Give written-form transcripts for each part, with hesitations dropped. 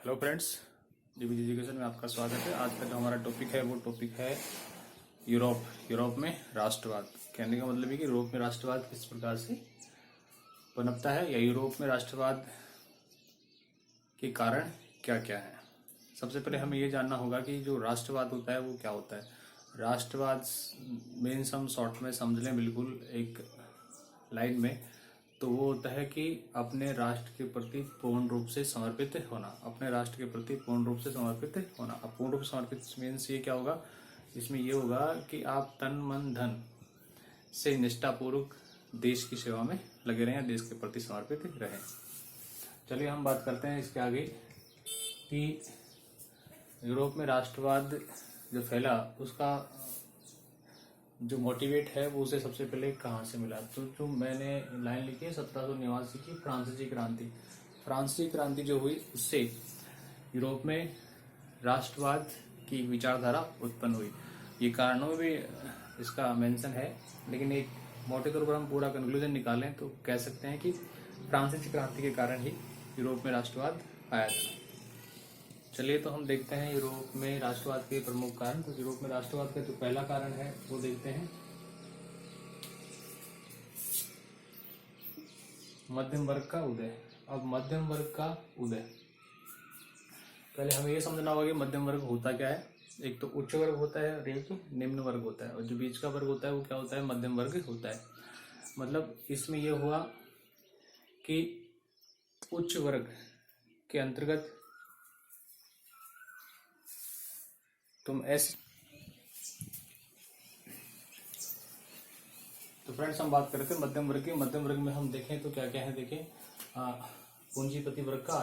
Hello friends, DBG education में आपका स्वागत है। आज का जो हमारा टॉपिक है वो टॉपिक है यूरोप में राष्ट्रवाद। कहने का मतलब है कि यूरोप में राष्ट्रवाद किस प्रकार से पनपता है या यूरोप में राष्ट्रवाद के कारण क्या क्या है। सबसे पहले हमें ये जानना होगा कि जो राष्ट्रवाद होता है वो क्या होता है। राष्ट्रवाद मीन्स हम शॉर्ट में समझ लें बिल्कुल एक लाइन में, तो वो होता है कि अपने राष्ट्र के प्रति पूर्ण रूप से समर्पित होना। अपने राष्ट्र के प्रति पूर्ण रूप से समर्पित होना। अब पूर्ण रूप से समर्पित मीन्स ये क्या होगा, इसमें ये होगा कि आप तन मन धन से निष्ठापूर्वक देश की सेवा में लगे रहें, देश के प्रति समर्पित रहें। चलिए हम बात करते हैं इसके आगे कि यूरोप में राष्ट्रवाद जो फैला उसका जो मोटिवेट है वो उसे सबसे पहले कहाँ से मिला। तो जो मैंने लाइन लिखी है 1789 की फ्रांसीसी क्रांति। फ्रांसीसी क्रांति जो हुई उससे यूरोप में राष्ट्रवाद की विचारधारा उत्पन्न हुई। ये कारणों में भी इसका मेंशन है, लेकिन एक मोटे तौर पर हम पूरा कंक्लूजन निकालें तो कह सकते हैं कि फ्रांसीसी क्रांति के कारण ही यूरोप में राष्ट्रवाद आया था। चलिए तो हम देखते हैं यूरोप में राष्ट्रवाद के प्रमुख कारण। तो यूरोप में राष्ट्रवाद का जो पहला कारण है वो देखते हैं, मध्यम वर्ग का उदय। अब मध्यम वर्ग का उदय, पहले हमें ये समझना होगा कि मध्यम वर्ग होता क्या है। एक तो उच्च वर्ग होता है और एक निम्न वर्ग होता है, और जो बीच का वर्ग होता है वो क्या होता है, मध्यम वर्ग होता है। मतलब इसमें यह हुआ कि उच्च वर्ग के अंतर्गत तुम ऐसे, तो फ्रेंड्स हम बात करते हैं मध्यम वर्ग की। मध्यम वर्ग में हम देखें तो क्या क्या है, देखें पूंजीपति वर्ग का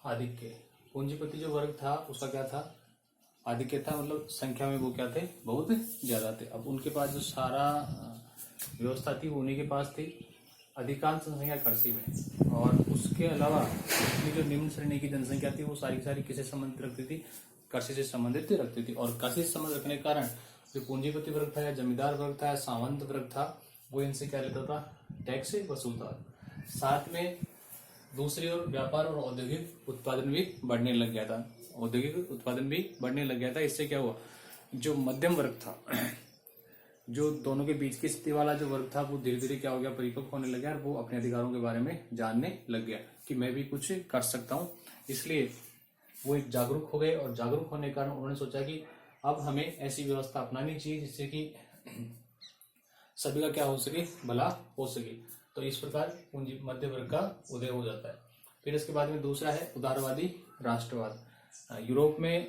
आधिक्य। पूंजीपति जो वर्ग था उसका क्या था, आधिक्य था। मतलब संख्या में वो क्या थे, बहुत ज्यादा थे। अब उनके पास जो सारा व्यवस्था थी वो उन्हीं के पास थी, अधिकांश जनसंख्या कृषि में। और उसके अलावा जो निम्न श्रेणी की जनसंख्या थी वो सारी किससे संबंधित रखती थी, कृषि से संबंधित रखती थी। और कृषि से संबंध रखने के कारण जो पूंजीपति वर्ग था या जमींदार वर्ग था या सामंत वर्ग था वो इनसे क्या लेता था, टैक्स वसूलता। साथ में दूसरी ओर व्यापार और औद्योगिक उत्पादन भी बढ़ने लग गया था। औद्योगिक उत्पादन भी बढ़ने लग गया था। इससे क्या हुआ, जो मध्यम वर्ग था, जो दोनों के बीच की स्थिति वाला जो वर्ग था वो धीरे धीरे क्या हो गया, परिपक्व होने लग गया और वो अपने अधिकारों के बारे में जानने लग गया कि मैं भी कुछ कर सकता हूँ। इसलिए वो एक जागरूक हो गए, और जागरूक होने के कारण उन्होंने सोचा कि अब हमें ऐसी व्यवस्था अपनानी चाहिए जिससे कि सभी का क्या हो सके, भला हो सके। तो इस प्रकार पूंजी मध्य वर्ग का उदय हो जाता है। फिर इसके बाद में दूसरा है उदारवादी राष्ट्रवाद। यूरोप में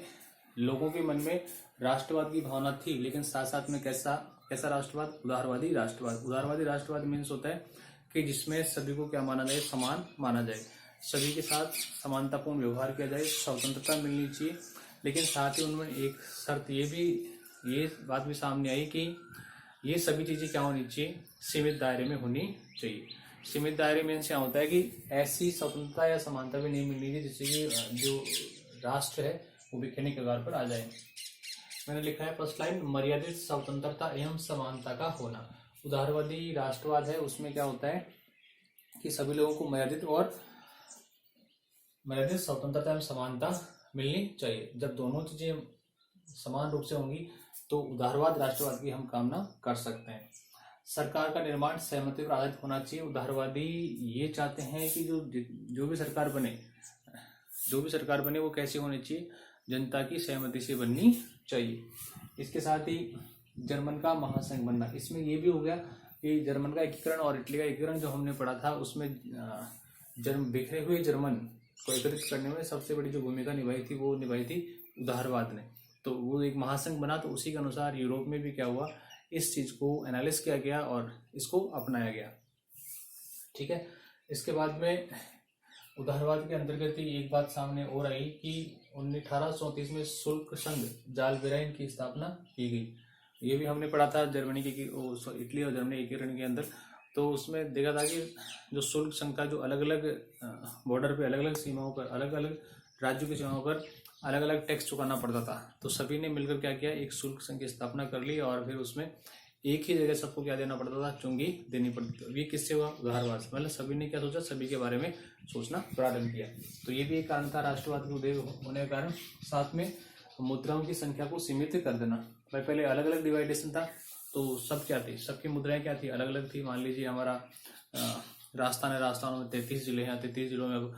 लोगों के मन में राष्ट्रवाद की भावना थी, लेकिन साथ साथ में कैसा राष्ट्रवाद, उदारवादी राष्ट्रवाद। उदारवादी राष्ट्रवाद मीन्स होता है कि जिसमें सभी को क्या माना जाए, समान माना जाए, सभी के साथ समानतापूर्ण व्यवहार किया जाए, स्वतंत्रता मिलनी चाहिए। लेकिन साथ ही उनमें एक शर्त ये बात भी सामने आई कि ये सभी चीजें क्या होनी चाहिए, सीमित दायरे में होनी चाहिए। सीमित दायरे में क्या होता है कि ऐसी स्वतंत्रता या समानता भी नहीं मिलनी चाहिए जिससे कि जो राष्ट्र है वो बिखरने के कगार पर आ जाए। मैंने लिखा है फर्स्ट लाइन, मर्यादित स्वतंत्रता एवं समानता का होना। उदारवादी राष्ट्रवाद है उसमें क्या होता है कि सभी लोगों को मर्यादित स्वतंत्रता एवं समानता मिलनी चाहिए। जब दोनों चीजें समान रूप से होंगी तो उदारवाद राष्ट्रवाद की हम कामना कर सकते हैं। सरकार का निर्माण सहमति पर आधारित होना चाहिए। उदारवादी ये चाहते हैं कि जो भी सरकार बने वो कैसी होनी चाहिए, जनता की सहमति से बननी चाहिए। इसके साथ ही जर्मन का महासंघ बनना। इसमें ये भी हो गया कि जर्मन का एकीकरण और इटली का एकीकरण जो हमने पढ़ा था उसमें बिखरे हुए जर्मन को एकत्रित करने में सबसे बड़ी जो भूमिका निभाई थी उदारवाद ने। तो वो एक महासंघ बना, तो उसी के अनुसार यूरोप में भी क्या हुआ, इस चीज को एनालिसिस किया गया और इसको अपनाया गया। ठीक है। इसके बाद में उदारवाद के अंतर्गत ही एक बात सामने और आई कि 1834 में शुल्क संघ जालबेराइन की स्थापना की गई। ये भी हमने पढ़ा था इटली और जर्मनी एकीकरण के अंदर। तो उसमें देखा था कि जो शुल्क संघ का जो अलग अलग बॉर्डर पे अलग अलग सीमाओं पर अलग अलग राज्यों की सीमाओं पर अलग अलग टैक्स चुकाना पड़ता था। तो सभी ने मिलकर क्या किया, एक शुल्क संघ की स्थापना कर ली और फिर उसमें एक ही जगह सबको क्या देना पड़ता था, चुंगी देनी पड़ती थी। ये किससे हुआ, उदारवाद से, मतलब सभी ने क्या सोचा, सभी के बारे में सोचना प्रारंभ किया। तो ये भी एक कारण था राष्ट्रवाद के उदय होने के कारण। साथ में मुद्राओं की संख्या को सीमित कर देना। भाई पहले अलग अलग डिवाइडेशन था, तो सब क्या थी, सबकी मुद्राएं क्या थी, अलग अलग थी। मान लीजिए हमारा राजस्थान है, राजस्थान में 33 जिले हैं, 33 जिलों में अब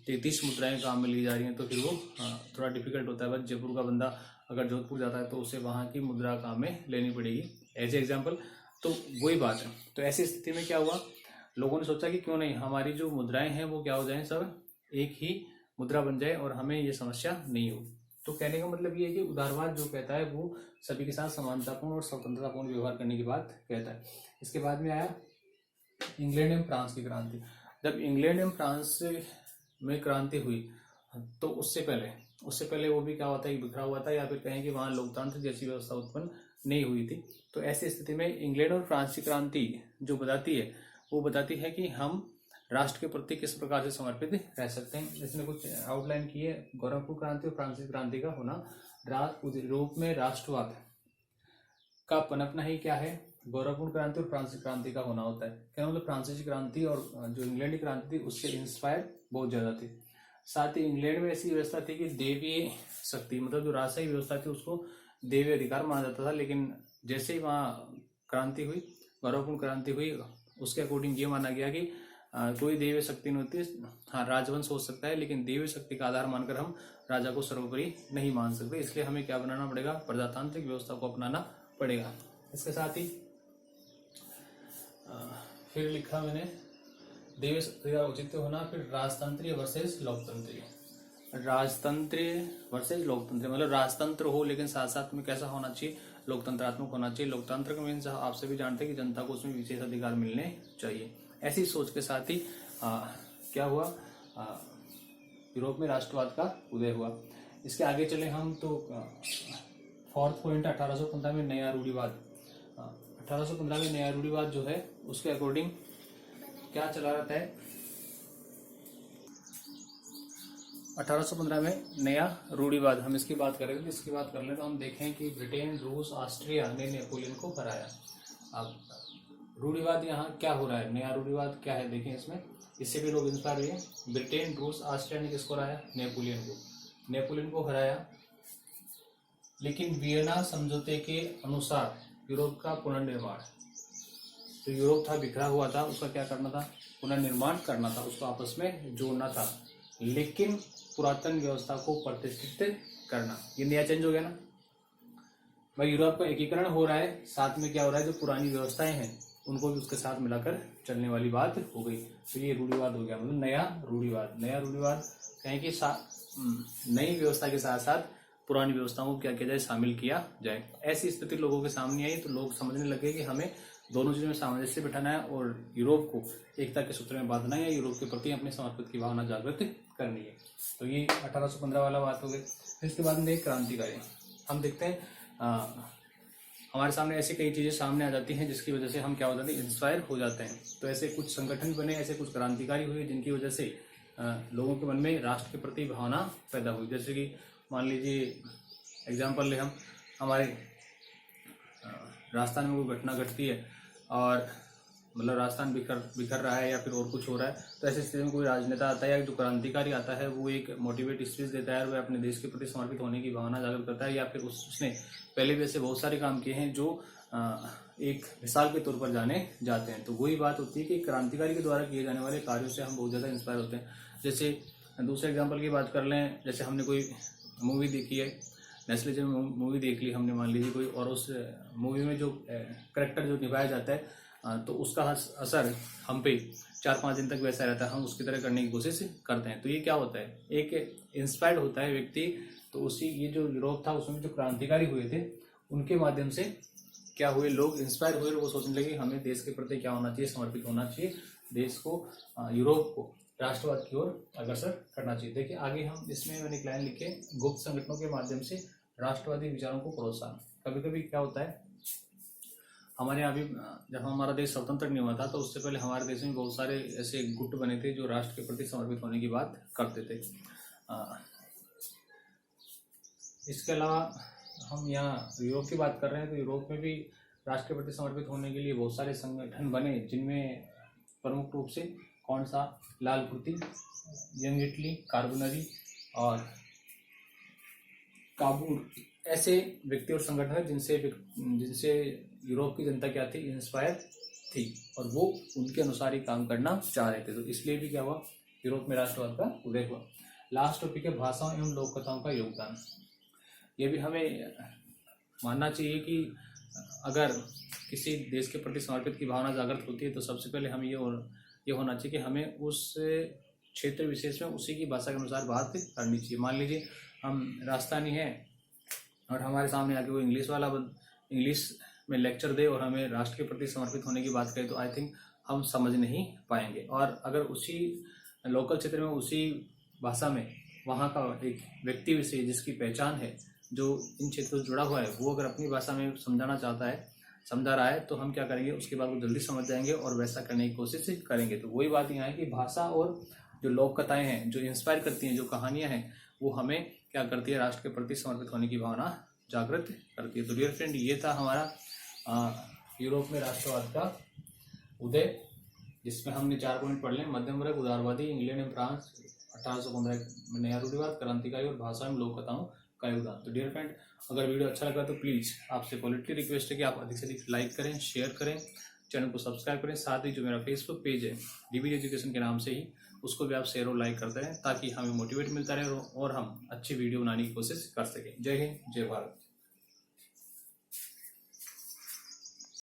33 मुद्राएं काम में ली जा रही हैं, तो फिर वो थोड़ा डिफिकल्ट होता है। बस जयपुर का बंदा अगर जोधपुर जाता है तो उसे वहाँ की मुद्रा काम में लेनी पड़ेगी, एज एग्जाम्पल। तो वही बात है। तो ऐसी स्थिति में क्या हुआ, लोगों ने सोचा कि क्यों नहीं हमारी जो मुद्राएं हैं वो क्या हो जाएं, सब एक ही मुद्रा बन जाए और हमें ये समस्या नहीं हो। तो कहने का मतलब ये है कि उदारवाद जो कहता है वो सभी के साथ समानतापूर्ण और स्वतंत्रतापूर्ण व्यवहार करने की बात कहता है। इसके बाद में आया इंग्लैंड एवं फ्रांस की क्रांति। जब इंग्लैंड एवं फ्रांस में क्रांति हुई तो उससे पहले वो भी क्या होता है, बिखरा हुआ था, या फिर कहें कि वहाँ लोकतंत्र जैसी व्यवस्था उत्पन्न नहीं हुई थी। तो ऐसी स्थिति में इंग्लैंड और फ्रांस की क्रांति जो बताती है वो बताती है कि हम राष्ट्र के प्रति किस प्रकार से समर्पित रह सकते हैं। इसमें कुछ आउटलाइन की है। गोरखपुर क्रांति और फ्रांसीसी क्रांति का होना, यूरोप में राष्ट्रवाद का पनपना ही क्या है, गोरखपुर क्रांति और फ्रांसीसी क्रांति का होना होता है। क्या मतलब फ्रांसीसी क्रांति और जो इंग्लैंड की क्रांति थी उससे इंस्पायर बहुत ज्यादा थी। साथ ही इंग्लैंड में ऐसी व्यवस्था थी कि देवीय शक्ति, मतलब जो राजशाही व्यवस्था थी उसको देवी अधिकार माना जाता था। लेकिन जैसे ही वहाँ क्रांति हुई, गोरखपुर क्रांति हुई, उसके अकॉर्डिंग ये माना गया कि कोई देवी शक्ति नहीं होती। हाँ, राजवंश हो सकता है लेकिन देवी शक्ति का आधार मानकर हम राजा को सर्वोपरि नहीं मान सकते। इसलिए हमें क्या बनाना पड़ेगा, प्रजातांत्रिक व्यवस्था को अपनाना पड़ेगा। इसके साथ ही फिर लिखा मैंने देवी शक्ति का औचित्य होना, फिर राजतंत्रीय वर्सेस लोकतंत्रीय। राजतंत्रीय वर्सेस लोकतंत्रीय मतलब राजतंत्र हो लेकिन साथ साथ में कैसा होना चाहिए, लोकतंत्रात्मक होना चाहिए। लोकतंत्र मीन्स आप सभी जानते हैं कि जनता को उसमें विशेष अधिकार मिलने चाहिए। ऐसी सोच के साथ ही क्या हुआ, यूरोप में राष्ट्रवाद का उदय हुआ। इसके आगे चले हम तो फोर्थ पॉइंट 1815 में नया रूढ़िवाद। 1815 में नया रूढ़िवाद जो है उसके अकॉर्डिंग क्या चला रहता है, 1815 में नया रूढ़िवाद, हम इसकी बात करेंगे। तो इसकी बात कर ले तो हम देखें कि ब्रिटेन, रूस, ऑस्ट्रिया ने नेपोलियन को हराया। अब रूढ़िवाद यहाँ क्या हो रहा है, नया रूढ़िवाद क्या है देखें इसमें, इससे भी लोग इंस्पायर हुए। ब्रिटेन, रूस, ऑस्ट्रिया ने किसको हराया, नेपोलियन को हराया। लेकिन वियना समझौते के अनुसार यूरोप का पुनर्निर्माण, तो यूरोप था बिखरा हुआ था, उसका क्या करना था, पुनर्निर्माण करना था, उसको आपस में जोड़ना था। लेकिन पुरातन व्यवस्था को प्रतिष्ठित करना, ये नया चेंज हो गया ना भाई। यूरोप का एकीकरण हो रहा है, साथ में क्या हो रहा है, जो पुरानी व्यवस्थाएं हैं उनको भी उसके साथ मिलाकर चलने वाली बात हो गई। तो ये रूढ़िवाद हो गया, मतलब नया रूढ़िवाद कहें कि नई व्यवस्था के साथ साथ पुरानी व्यवस्थाओं को क्या किया जाए, शामिल किया जाए। ऐसी स्थिति लोगों के सामने आई तो लोग समझने लगे कि हमें दोनों चीजों में सामंजस्य बिठाना है और यूरोप को एकता के सूत्र में बांधना है, या यूरोप के प्रति अपने समर्पित की भावना जागृत करनी है। तो ये 1815 वाला बात हो गई। फिर इसके बाद में क्रांतिकारी, हम देखते हैं हमारे सामने ऐसी कई चीजें सामने आ जाती हैं जिसकी वजह से हम क्या हो जाते हैं, इंस्पायर हो जाते हैं। तो ऐसे कुछ संगठन बने, ऐसे कुछ क्रांतिकारी हुए जिनकी वजह से लोगों के मन में राष्ट्र के प्रति भावना पैदा हुई। जैसे कि मान लीजिए एग्जाम्पल ले हम, हमारे राजस्थान में कोई घटना घटती है और मतलब राजस्थान बिखर रहा है या फिर और कुछ हो रहा है, तो ऐसी स्थिति में कोई राजनेता आता है या जो क्रांतिकारी आता है वो एक मोटिवेट स्पीच देता है, वह अपने देश के प्रति समर्पित होने की भावना जागृत करता है, या फिर उसने पहले भी ऐसे बहुत सारे काम किए हैं जो एक मिसाल के तौर पर जाने जाते हैं। तो वही बात होती है कि क्रांतिकारी के द्वारा किए जाने वाले कार्यों से हम बहुत ज़्यादा इंस्पायर होते हैं। जैसे दूसरे एग्जाम्पल की बात कर लें, जैसे हमने कोई मूवी देखी है, नेस्ले जो मूवी देख ली हमने मान लीजिए कोई, और उस मूवी में जो करेक्टर जो निभाया जाता है तो उसका असर हम पे 4-5 दिन तक वैसा रहता है, हम उसकी तरह करने की कोशिश करते हैं। तो ये क्या होता है, एक इंस्पायर्ड होता है व्यक्ति। तो उसी ये जो यूरोप था उसमें जो क्रांतिकारी हुए थे उनके माध्यम से क्या हुए, लोग इंस्पायर हुए, वो सोचने लगे हमें देश के प्रति क्या होना चाहिए, समर्पित होना चाहिए, देश को, यूरोप को राष्ट्रवाद की ओर अग्रसर करना चाहिए। देखिए आगे हम इसमें मैंने एक लाइन लिखे, गुप्त संगठनों के माध्यम से राष्ट्रवादी विचारों को प्रोत्साहन। कभी कभी क्या होता है, हमारे यहाँ भी जब हमारा देश स्वतंत्र नहीं हुआ था तो उससे पहले हमारे देश में बहुत सारे ऐसे गुट बने थे जो राष्ट्र के प्रति समर्पित होने की बात करते थे। इसके अलावा हम यहाँ यूरोप की बात कर रहे हैं तो यूरोप में भी राष्ट्र के प्रति समर्पित होने के लिए बहुत सारे संगठन बने, जिनमें प्रमुख रूप से कौन सा, लाल कृति, यंग इटली, कार्बोनरी और काबूर, ऐसे व्यक्ति और संगठन है जिनसे यूरोप की जनता क्या थी, इंस्पायर थी और वो उनके अनुसार ही काम करना चाह रहे थे। तो इसलिए भी क्या हुआ, यूरोप में राष्ट्रवाद का उदय हुआ। लास्ट टॉपिक है भाषाओं एवं लोक कथाओं का योगदान। ये भी हमें मानना चाहिए कि अगर किसी देश के प्रति समर्पित की भावना जागृत होती है तो सबसे पहले हमें ये होना चाहिए कि हमें उस क्षेत्र विशेष में उसी की भाषा के अनुसार बात करनी चाहिए। मान लीजिए हम राजस्थानी हैं और हमारे सामने आके वो इंग्लिश में लेक्चर दे और हमें राष्ट्र के प्रति समर्पित होने की बात करें तो आई थिंक हम समझ नहीं पाएंगे। और अगर उसी लोकल क्षेत्र में उसी भाषा में वहाँ का एक व्यक्ति विशेष जिसकी पहचान है, जो इन क्षेत्रों से जुड़ा हुआ है, वो अगर अपनी भाषा में समझा रहा है तो हम क्या करेंगे, उसके बाद वो जल्दी समझ जाएंगे और वैसा करने की कोशिश करेंगे। तो वही बात यहाँ है कि भाषा और जो लोक कथाएं हैं, जो इंस्पायर करती हैं, जो कहानियाँ हैं, वो हमें क्या करती है, राष्ट्र के प्रति समर्पित होने की भावना जागृत करती है। तो डियर फ्रेंड, ये था हमारा यूरोप में राष्ट्रवाद का उदय, जिसमें हमने 4 पॉइंट पढ़ लें। मध्यम वर्ग, उदारवादी, इंग्लैंड एवं फ्रांस, 1815 में नया रूढ़िवाद, क्रांतिकारी और भाषा एवं लोक कथाओं का योगदान। तो डियर फ्रेंड, अगर वीडियो अच्छा लगा तो प्लीज़ आपसे पोलिटली रिक्वेस्ट है कि आप अधिक से अधिक लाइक करें, शेयर करें, चैनल को सब्सक्राइब करें। साथ ही जो मेरा फेसबुक पेज है डीबीडी एजुकेशन के नाम से ही, उसको भी आप शेयर और लाइक करते रहें ताकि हमें मोटिवेट मिलता रहे और हम अच्छी वीडियो बनाने की कोशिश कर सकें। जय हिंद, जय भारत।